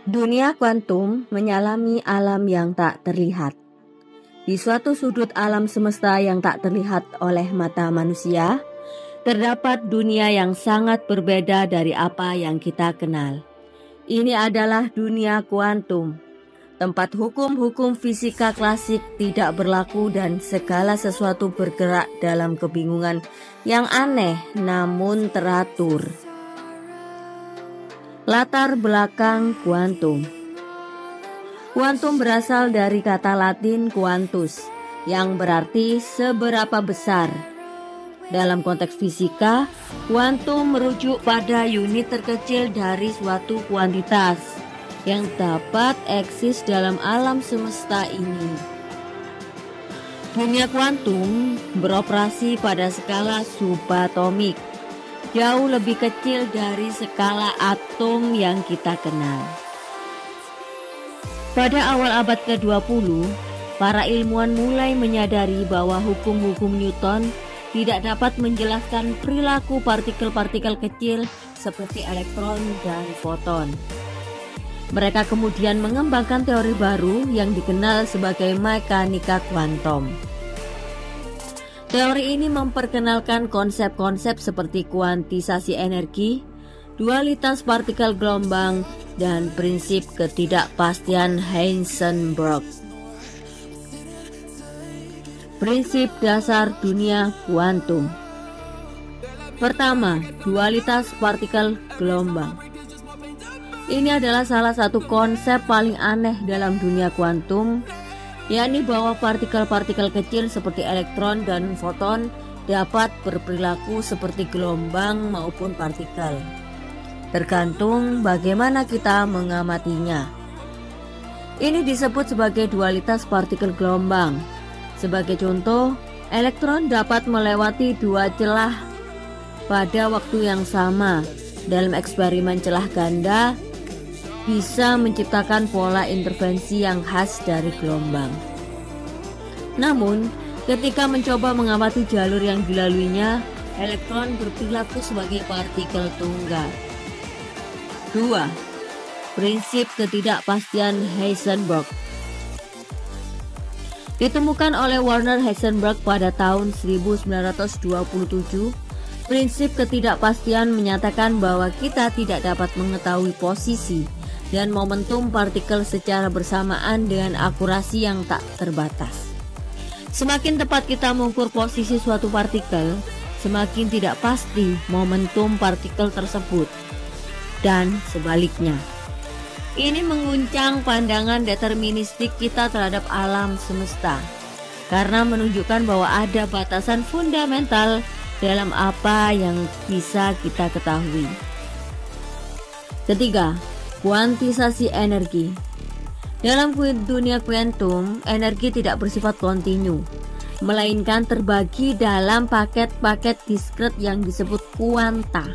Dunia kuantum menyalami alam yang tak terlihat. Di suatu sudut alam semesta yang tak terlihat oleh mata manusia, terdapat dunia yang sangat berbeda dari apa yang kita kenal. Ini adalah dunia kuantum, tempat hukum-hukum fisika klasik tidak berlaku dan segala sesuatu bergerak dalam kebingungan yang aneh namun teratur. Latar belakang kuantum. Kuantum berasal dari kata Latin quantus, yang berarti seberapa besar. Dalam konteks fisika, kuantum merujuk pada unit terkecil dari suatu kuantitas yang dapat eksis dalam alam semesta ini. Dunia kuantum beroperasi pada skala subatomik, jauh lebih kecil dari skala atom yang kita kenal. Pada awal abad ke-20, para ilmuwan mulai menyadari bahwa hukum-hukum Newton tidak dapat menjelaskan perilaku partikel-partikel kecil seperti elektron dan foton. Mereka kemudian mengembangkan teori baru yang dikenal sebagai mekanika kuantum. Teori ini memperkenalkan konsep-konsep seperti kuantisasi energi, dualitas partikel gelombang, dan prinsip ketidakpastian Heisenberg. Prinsip dasar dunia kuantum. Pertama, dualitas partikel gelombang. Ini adalah salah satu konsep paling aneh dalam dunia kuantum, yakni bahwa partikel-partikel kecil seperti elektron dan foton dapat berperilaku seperti gelombang maupun partikel, tergantung bagaimana kita mengamatinya. Ini disebut sebagai dualitas partikel gelombang. Sebagai contoh, elektron dapat melewati dua celah pada waktu yang sama. Dalam eksperimen celah ganda, bisa menciptakan pola intervensi yang khas dari gelombang. Namun, ketika mencoba mengamati jalur yang dilaluinya, elektron berperilaku sebagai partikel tunggal. 2. Prinsip ketidakpastian Heisenberg. Ditemukan oleh Werner Heisenberg pada tahun 1927, prinsip ketidakpastian menyatakan bahwa kita tidak dapat mengetahui posisi dan momentum partikel secara bersamaan dengan akurasi yang tak terbatas. Semakin tepat kita mengukur posisi suatu partikel, semakin tidak pasti momentum partikel tersebut, dan sebaliknya. Ini mengguncang pandangan deterministik kita terhadap alam semesta, karena menunjukkan bahwa ada batasan fundamental dalam apa yang bisa kita ketahui. Ketiga, kuantisasi energi. Dalam dunia kuantum, energi tidak bersifat kontinu, melainkan terbagi dalam paket-paket diskret yang disebut kuanta.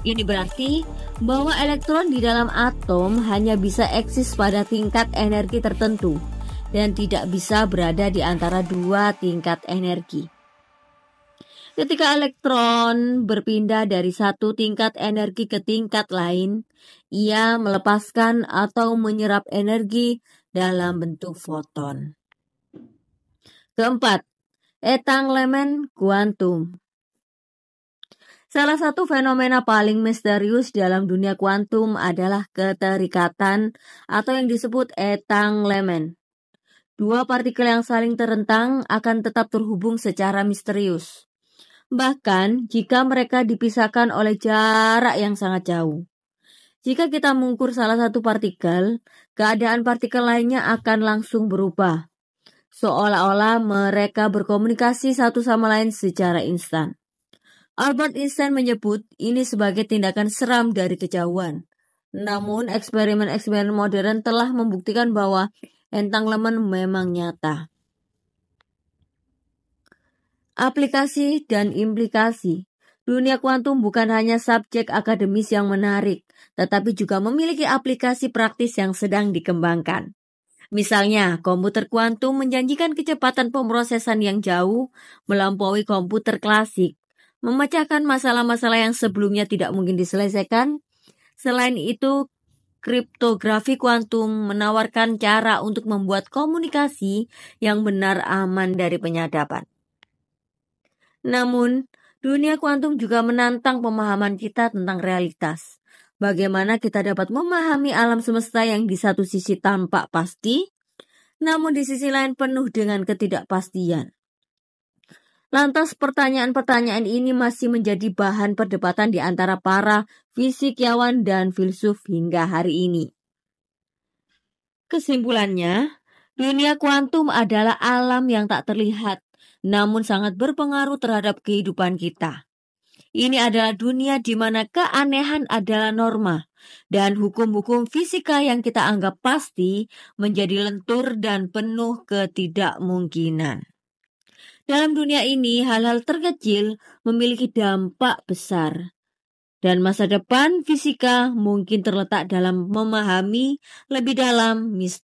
Ini berarti bahwa elektron di dalam atom hanya bisa eksis pada tingkat energi tertentu dan tidak bisa berada di antara dua tingkat energi. Ketika elektron berpindah dari satu tingkat energi ke tingkat lain, ia melepaskan atau menyerap energi dalam bentuk foton. Keempat, entanglement kuantum. Salah satu fenomena paling misterius dalam dunia kuantum adalah keterikatan atau yang disebut entanglement. Dua partikel yang saling terentang akan tetap terhubung secara misterius, bahkan jika mereka dipisahkan oleh jarak yang sangat jauh. Jika kita mengukur salah satu partikel, keadaan partikel lainnya akan langsung berubah, seolah-olah mereka berkomunikasi satu sama lain secara instan. Albert Einstein menyebut ini sebagai tindakan seram dari kejauhan. Namun, eksperimen-eksperimen modern telah membuktikan bahwa entanglement memang nyata. Aplikasi dan implikasi. Dunia kuantum bukan hanya subjek akademis yang menarik, tetapi juga memiliki aplikasi praktis yang sedang dikembangkan. Misalnya, komputer kuantum menjanjikan kecepatan pemrosesan yang jauh melampaui komputer klasik, memecahkan masalah-masalah yang sebelumnya tidak mungkin diselesaikan. Selain itu, kriptografi kuantum menawarkan cara untuk membuat komunikasi yang benar, aman dari penyadapan. Namun, dunia kuantum juga menantang pemahaman kita tentang realitas. Bagaimana kita dapat memahami alam semesta yang di satu sisi tampak pasti, namun di sisi lain penuh dengan ketidakpastian. Lantas pertanyaan-pertanyaan ini masih menjadi bahan perdebatan di antara para fisikawan dan filsuf hingga hari ini. Kesimpulannya, dunia kuantum adalah alam yang tak terlihat, namun sangat berpengaruh terhadap kehidupan kita. Ini adalah dunia di mana keanehan adalah norma, dan hukum-hukum fisika yang kita anggap pasti menjadi lentur dan penuh ketidakmungkinan. Dalam dunia ini, hal-hal terkecil memiliki dampak besar. Dan masa depan fisika mungkin terletak dalam memahami lebih dalam misteri